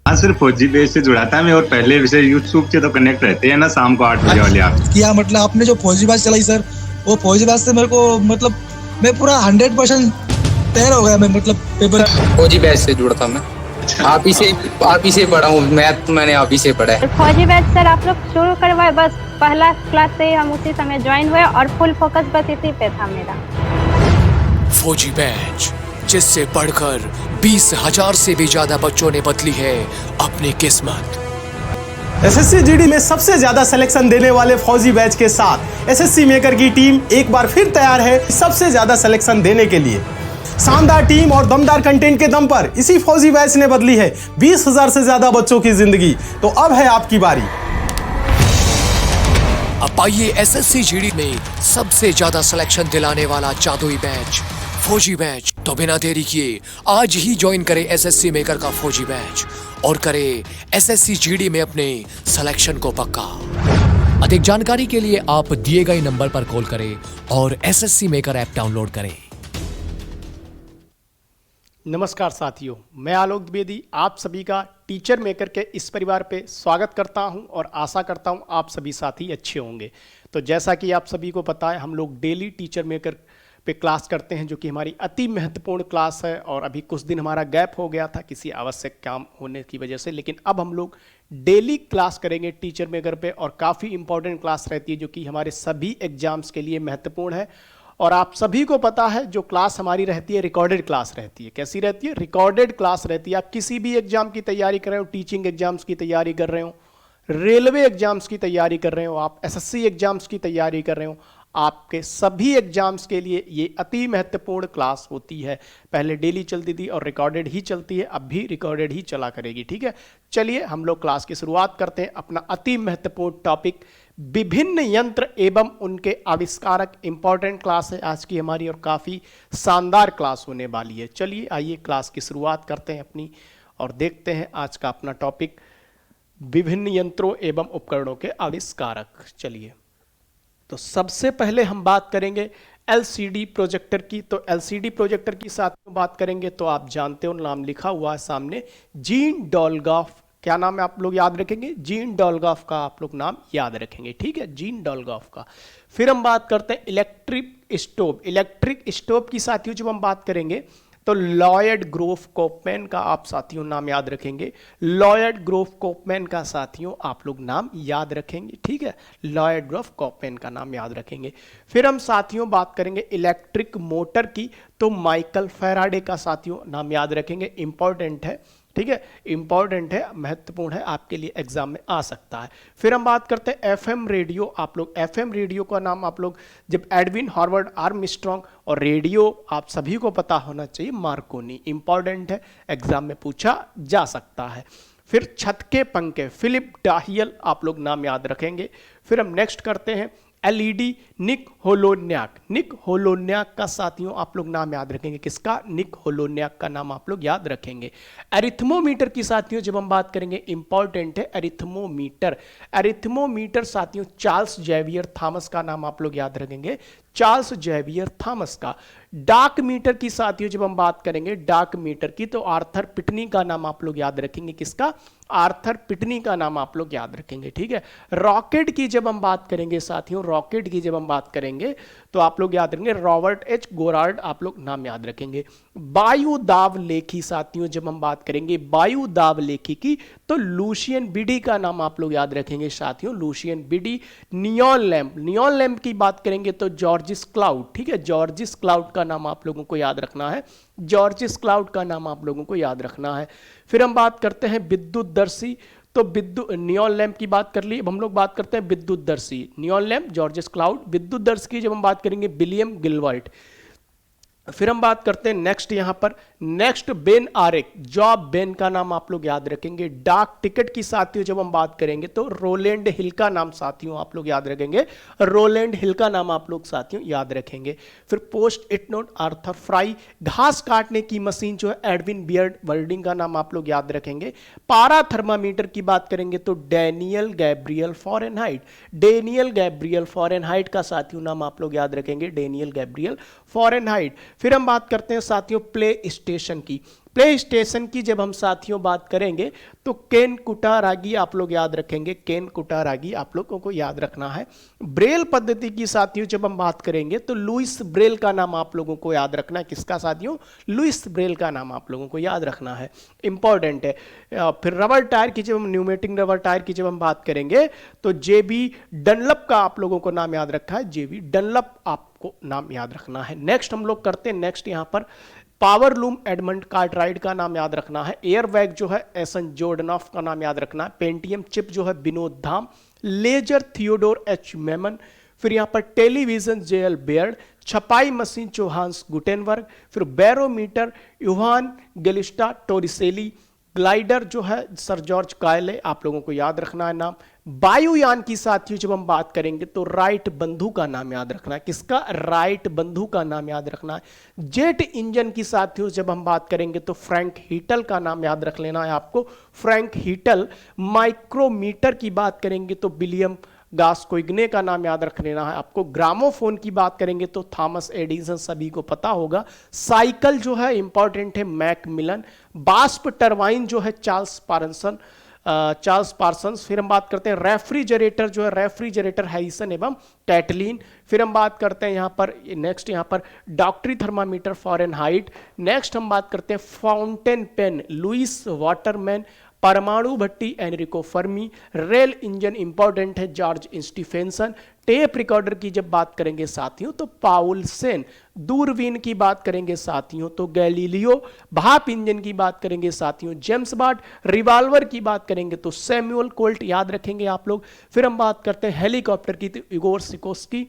हाँ, सिर्फ फौजी बेस से जुड़ा था मैं, और पहले विषय यूट्यूब से तो कनेक्ट रहते हैं ना, शाम को 8 बजे वाले आप। किया मतलब आपने जो फौजी बैच चलाई सर, वो फौजी बैच से मेरे को मतलब मैं पूरा 100% तैयार हो गया मैं, मतलब पेपर। फौजी बैच से जुड़ा था मैं। आप ही से पढ़ा हूँ, मैथ तो मैंने आप ही से पढ़ा है। फौजी बैच सर आप लोग शुरू करवाए, बस पहला क्लास से ही हम उसी समय ज्वाइन हुए और फुल फोकस बस इसी पे था मेरा। फौजी बैच, जिससे पढ़कर 20,000 से भी ज्यादा बच्चों ने बदली है अपनी किस्मत। एसएससी जीडी में सबसे ज्यादा सिलेक्शन देने वाले फौजी बैच के साथ एसएससी मेकर की टीम एक बार फिर तैयार है सबसे ज्यादा सिलेक्शन देने के लिए। शानदार टीम और दमदार कंटेंट के दम पर इसी फौजी बैच ने बदली है 20,000 से ज्यादा बच्चों की जिंदगी। तो अब है आपकी बारी। अब आइए एसएससी जीडी में सबसे ज्यादा सिलेक्शन दिलाने वाला जादुई बैच फौजी बैच। तो बिना देरी किए आज ही ज्वाइन करें एसएससी मेकर का फौजी बैच और करें एसएससी जीडी में अपने सिलेक्शन को पक्का। अधिक जानकारी के लिए आप दिए गए नंबर पर कॉल करें और एसएससी मेकर ऐप डाउनलोड करें। नमस्कार साथियों, मैं आलोक द्विवेदी आप सभी का टीचर मेकर के इस परिवार पे स्वागत करता हूं और आशा करता हूं आप सभी साथी अच्छे होंगे। तो जैसा कि आप सभी को पता है, हम लोग डेली टीचर मेकर पे क्लास करते हैं, जो कि हमारी अति महत्वपूर्ण क्लास है। और अभी कुछ दिन हमारा गैप हो गया था किसी आवश्यक काम होने की वजह से, लेकिन अब हम लोग डेली क्लास करेंगे टीचर मेकर पे। और काफ़ी इंपॉर्टेंट क्लास रहती है, जो कि हमारे सभी एग्जाम्स के लिए महत्वपूर्ण है। और आप सभी को पता है, जो क्लास हमारी रहती है रिकॉर्डेड क्लास रहती है। कैसी रहती है? रिकॉर्डेड क्लास रहती है। आप किसी भी एग्जाम की तैयारी कर रहे हो, टीचिंग एग्जाम्स की तैयारी कर रहे हो, रेलवे एग्जाम्स की तैयारी कर रहे हो, आप एसएससी एग्जाम्स की तैयारी कर रहे हो, आपके सभी एग्जाम्स के लिए ये अति महत्वपूर्ण क्लास होती है। पहले डेली चलती थी और रिकॉर्डेड ही चलती है, अब भी रिकॉर्डेड ही चला करेगी। ठीक है, चलिए हम लोग क्लास की शुरुआत करते हैं। अपना अति महत्वपूर्ण टॉपिक विभिन्न यंत्र एवं उनके आविष्कारक। इंपॉर्टेंट क्लास है आज की हमारी और काफ़ी शानदार क्लास होने वाली है। चलिए आइए क्लास की शुरुआत करते हैं अपनी और देखते हैं आज का अपना टॉपिक विभिन्न यंत्रों एवं उपकरणों के आविष्कारक। चलिए, तो सबसे पहले हम बात करेंगे एलसीडी प्रोजेक्टर की। तो एलसीडी प्रोजेक्टर की साथ में बात करेंगे तो आप जानते हो, नाम लिखा हुआ है सामने, जीन डॉलगॉफ। क्या नाम है आप लोग याद रखेंगे? जीन डॉलगॉफ का आप लोग नाम याद रखेंगे। ठीक है, जीन डॉलगॉफ का। फिर हम बात करते हैं इलेक्ट्रिक स्टोव। इलेक्ट्रिक स्टोव की साथियों जब हम बात करेंगे तो लॉयड ग्रोव कोपमैन का आप साथियों नाम याद रखेंगे। लॉयड ग्रोव कोपमैन का साथियों आप लोग नाम याद रखेंगे। ठीक है, लॉयड ग्रोव कोपमैन का नाम याद रखेंगे। फिर हम साथियों बात करेंगे इलेक्ट्रिक मोटर की, तो माइकल फैराडे का साथियों नाम याद रखेंगे। इंपॉर्टेंट है, ठीक है, इंपॉर्टेंट है, महत्वपूर्ण है, आपके लिए एग्जाम में आ सकता है। फिर हम बात करते हैं एफएम रेडियो। आप लोग एफएम रेडियो का नाम आप लोग जब एडविन हॉवर्ड आर्मस्ट्रांग, और रेडियो आप सभी को पता होना चाहिए मार्कोनी। इंपॉर्टेंट है, एग्जाम में पूछा जा सकता है। फिर छत के पंखे फिलिप डाहियल आप लोग नाम याद रखेंगे। फिर हम नेक्स्ट करते हैं एलईडी निक होलोन्याक। निक होलोन्याक का साथियों आप लोग नाम याद रखेंगे। किसका? निक होलोन्याक का नाम आप लोग याद रखेंगे। एरिथमोमीटर की साथियों जब हम बात करेंगे, इंपॉर्टेंट है एरिथमोमीटर। एरिथमोमीटर साथियों चार्ल्स जेवियर थॉमस का नाम आप लोग याद रखेंगे। चार्ल्स जेवियर थॉमस का। डाक मीटर की साथियों जब हम बात करेंगे डाक मीटर की, तो आर्थर पिटनी का नाम आप लोग याद रखेंगे। किसका? आर्थर पिटनी का नाम आप लोग याद रखेंगे। ठीक है, रॉकेट की जब हम बात करेंगे साथियों, रॉकेट की जब हम बात करेंगे तो आप लोग याद रखेंगे रॉबर्ट एच गोरार्ड आप लोग नाम याद रखेंगे। वायु दाब लेखी साथियों जब हम बात करेंगे वायु दाब लेखी की, तो लूशियन बिडी का नाम आप लोग याद रखेंगे साथियों, Lucien Vidie. Neon lamp, neon lamp की बात करेंगे तो जॉर्जिस क्लाउड। ठीक है, जॉर्जिस क्लाउड का नाम आप लोगों को याद रखना है। जॉर्जिस क्लाउड का नाम आप लोगों को याद रखना है। फिर हम बात करते हैं विद्युतदर्शी, तो विद्युत नियॉन लैंप की बात कर ली। अब हम लोग बात करते हैं विद्युतदर्शी। Neon lamp, Georges Claude. विद्युतदर्शी की जब हम बात करेंगे विलियम गिलवर्ट। फिर हम बात करते हैं नेक्स्ट, यहां पर नेक्स्ट बेन आरेक, जॉब बेन का नाम आप लोग याद रखेंगे। डाक टिकट की साथियों जब हम बात करेंगे तो रोलैंड हिल का नाम साथियों आप लोग याद रखेंगे। रोलैंड हिल का नाम आप लोग साथियों याद रखेंगे। फिर post it note Arthur fry, घास काटने की मशीन जो है एडविन बियर्ड वर्डिंग का नाम आप लोग याद रखेंगे। पारा थर्मामीटर की बात करेंगे तो Daniel Gabriel Fahrenheit. Daniel Gabriel Fahrenheit का साथियों नाम आप लोग याद रखेंगे, डेनियल गैब्रियल फॉरेनहाइट। फिर हम बात करते हैं साथियों प्ले स्टेशन की। प्ले स्टेशन की जब हम साथियों बात करेंगे तो केन कुटारागी आप लोग याद रखेंगे, केन कुटारागी आप लोगों को याद रखना है। ब्रेल पद्धति की साथियों जब हम बात करेंगे तो लुइस ब्रेल का नाम आप लोगों को याद रखना है। किसका साथियों? लुइस ब्रेल का नाम आप लोगों को याद रखना है, इंपॉर्टेंट है। फिर रबर टायर की जब हम न्यूमेटिक रबर टायर की जब हम बात करेंगे तो जेबी डनलप का आप लोगों को नाम याद रखा है, जेबी डनलप आपको नाम याद रखना है। नेक्स्ट हम लोग करते हैं, नेक्स्ट यहां पर पावर लूम एडमंड कार्टराइट का नाम याद रखना है। एयरबैग जो है एसन जोर्डनॉफ का नाम याद रखना है। पेंटियम चिप जो है Vinod Dham. Laser Theodore H Maiman. फिर यहाँ पर टेलीविजन जेएल बेयर्ड। छपाई मशीन जोहान्स गुटेनबर्ग। फिर barometer Evangelista Torricelli. Glider जो है सर जॉर्ज कायले आप लोगों को याद रखना है नाम। वायुयान की साथियों जब हम बात करेंगे तो राइट बंधु का नाम याद रखना है। किसका? राइट बंधु का नाम याद रखना है। जेट इंजन की साथियों जब हम बात करेंगे तो फ्रैंक हीटल का नाम याद रख लेना है आपको, फ्रैंक हीटल। माइक्रोमीटर की बात करेंगे तो विलियम गास्कोइग्ने का नाम याद रख लेना है आपको। ग्रामोफोन की बात करेंगे तो थॉमस एडिसन सभी को पता होगा। साइकिल जो है इंपॉर्टेंट है, मैकमिलन। बाष्प टरबाइन जो है चार्ल्स पार्सन्स। फिर हम बात करते हैं रेफ्रिजरेटर जो है, रेफ्रिजरेटर हैरिसन एवं कैटलिन। फिर हम बात करते हैं यहाँ पर नेक्स्ट यहाँ पर डॉक्टरी थर्मामीटर फॉरेनहाइट। नेक्स्ट हम बात करते हैं फाउंटेन पेन लुइस वाटरमैन। परमाणु भट्टी Enrico Fermi. Rail engine important है जॉर्ज स्टीफेंसन। टेप रिकॉर्डर की जब बात करेंगे साथियों तो पाउलसेन। दूरबीन की बात करेंगे साथियों तो गैलीलियो। भाप इंजन की बात करेंगे साथियों जेम्स वाट। रिवॉल्वर की बात करेंगे तो सैमुअल कोल्ट याद रखेंगे आप लोग। फिर हम बात करते हैं हेलीकॉप्टर की तो इगोर सिकोस्की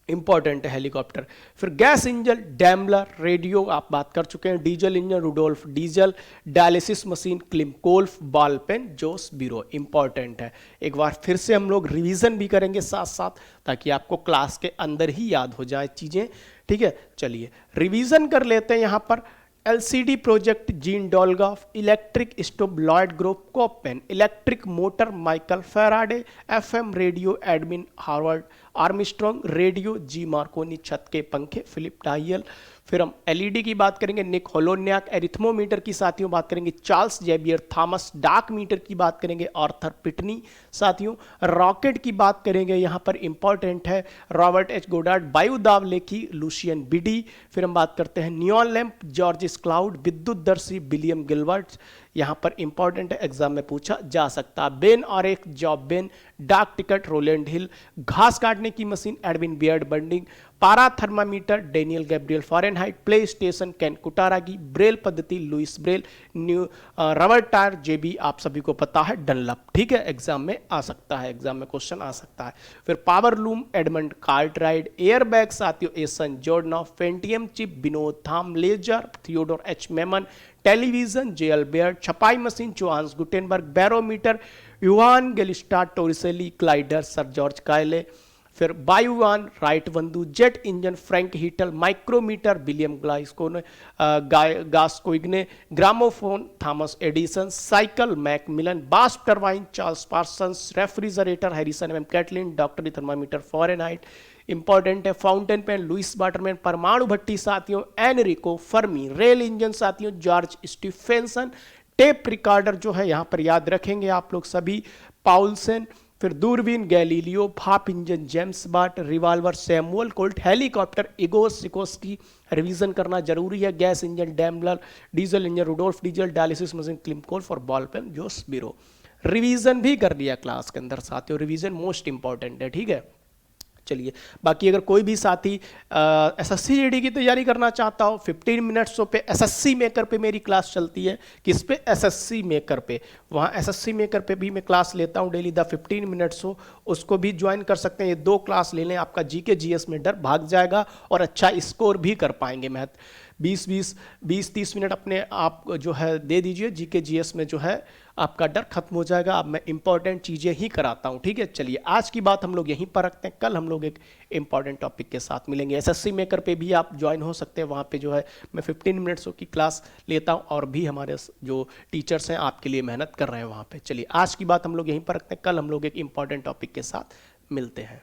इंपॉर्टेंट है हेलीकॉप्टर। फिर गैस इंजन डैमलर। रेडियो आप बात कर चुके हैं। Diesel engine Rudolf Diesel. Dialysis machine Kolff. Ball pen Jose Biro important है। एक बार फिर से हम लोग रिवीजन भी करेंगे साथ साथ ताकि आपको क्लास के अंदर ही याद हो जाए चीजें, ठीक है। चलिए रिवीजन कर लेते हैं। यहाँ पर LCD project Gene Dolgoff. Electric stove Lloyd Groff Copeman. Electric motor Michael Faraday. FM radio Edwin Howard Armstrong. Radio G Marconi. छत के पंखे फिलिप डायल। फिर हम एलईडी की बात करेंगे निक होलोन्याक। एरिथमोमीटर की साथियों बात करेंगे Charles Xavier Thomas. Dark matter की बात करेंगे आर्थर पिटनी साथियों। रॉकेट की बात करेंगे यहाँ पर इंपॉर्टेंट है रॉबर्ट एच गोडार्ड। वायुदाब लेखी लुशियन बिडी। फिर हम बात करते हैं नियॉन लैंप जॉर्जिस क्लाउड। विद्युत दर्शी विलियम गिलबर्ट यहाँ पर इंपॉर्टेंट है, एग्जाम में पूछा जा सकता है। बेन और एक जॉब बेन। डाक टिकट रोलैंड हिल। घास काटने की मशीन एडविन बियर्ड बंडिंग। पारा thermometer Daniel Gabriel Fahrenheit. PlayStation Ken Kutaragi. Braille पद्धति Louis Braille. New rubber tyre JB आप सभी को पता है डनलप, ठीक है। एग्जाम में आ सकता है, एग्जाम में क्वेश्चन आ सकता है। फिर power loom Edmund Cartwright. Airbag साथियों Assen Jordanoff. Pentium chip Vinod Dham. Laser Theodore H Maiman. Television JL Baird. छपाई machine Johannes Gutenberg. Barometer Evangelista Torricelli. Glider sir George Cayley. फिर वायुयान राइट बंधु। Jet engine Frank Whittle. Micrometer William Gascoigne. Gramophone Thomas Edison. Cycle Macmillan. बाष्प turbine Charles Parsons. Refrigerator Harrison एवं Catlin. डॉक्टरी thermometer Fahrenheit important है। Fountain pen Lewis Waterman. परमाणु भट्टी साथियों Enrico Fermi. Rail engine साथियों जॉर्ज स्टीफेंसन। टेप रिकॉर्डर जो है यहाँ पर याद रखेंगे आप लोग सभी पाउलसेन। फिर दूरबीन गैलीलियो। भाप engine James Watt. Revolver Samuel Colt. Helicopter Igor Sikorsky revision करना जरूरी है। Gas engine Daimler. Diesel engine Rudolf Diesel. Dialysis machine Kolff और बॉल पेन जोस बीरो। रिवीजन भी कर लिया क्लास के अंदर साथियों, रिवीजन मोस्ट इंपॉर्टेंट है, ठीक है। चलिए बाकी अगर कोई भी साथी एसएससी जीडी की तैयारी करना चाहता हो 15 मिनट्सों पे एसएससी मेकर पे मेरी क्लास चलती है। किस पे? एसएससी मेकर पे। वहाँ एसएससी मेकर पे भी मैं क्लास लेता हूँ डेली। द 15 मिनट्स हो उसको भी ज्वाइन कर सकते हैं। ये 2 क्लास ले लें, आपका जीके जीएस में डर भाग जाएगा और अच्छा स्कोर भी कर पाएंगे। मैथ 20-30 मिनट अपने आप जो है दे दीजिए, जीके जीएस में जो है आपका डर खत्म हो जाएगा। अब मैं इंपॉर्टेंट चीज़ें ही कराता हूँ, ठीक है। चलिए आज की बात हम लोग यहीं पर रखते हैं। कल हम लोग एक इंपॉर्टेंट टॉपिक के साथ मिलेंगे। एसएससी मेकर पे भी आप ज्वाइन हो सकते हैं। वहाँ पे जो है मैं 15 मिनट्स की क्लास लेता हूँ और भी हमारे जो टीचर्स हैं आपके लिए मेहनत कर रहे हैं वहाँ पे। चलिए आज की बात हम लोग यहीं पर रखते हैं। कल हम लोग एक इंपॉर्टेंट टॉपिक के साथ मिलते हैं।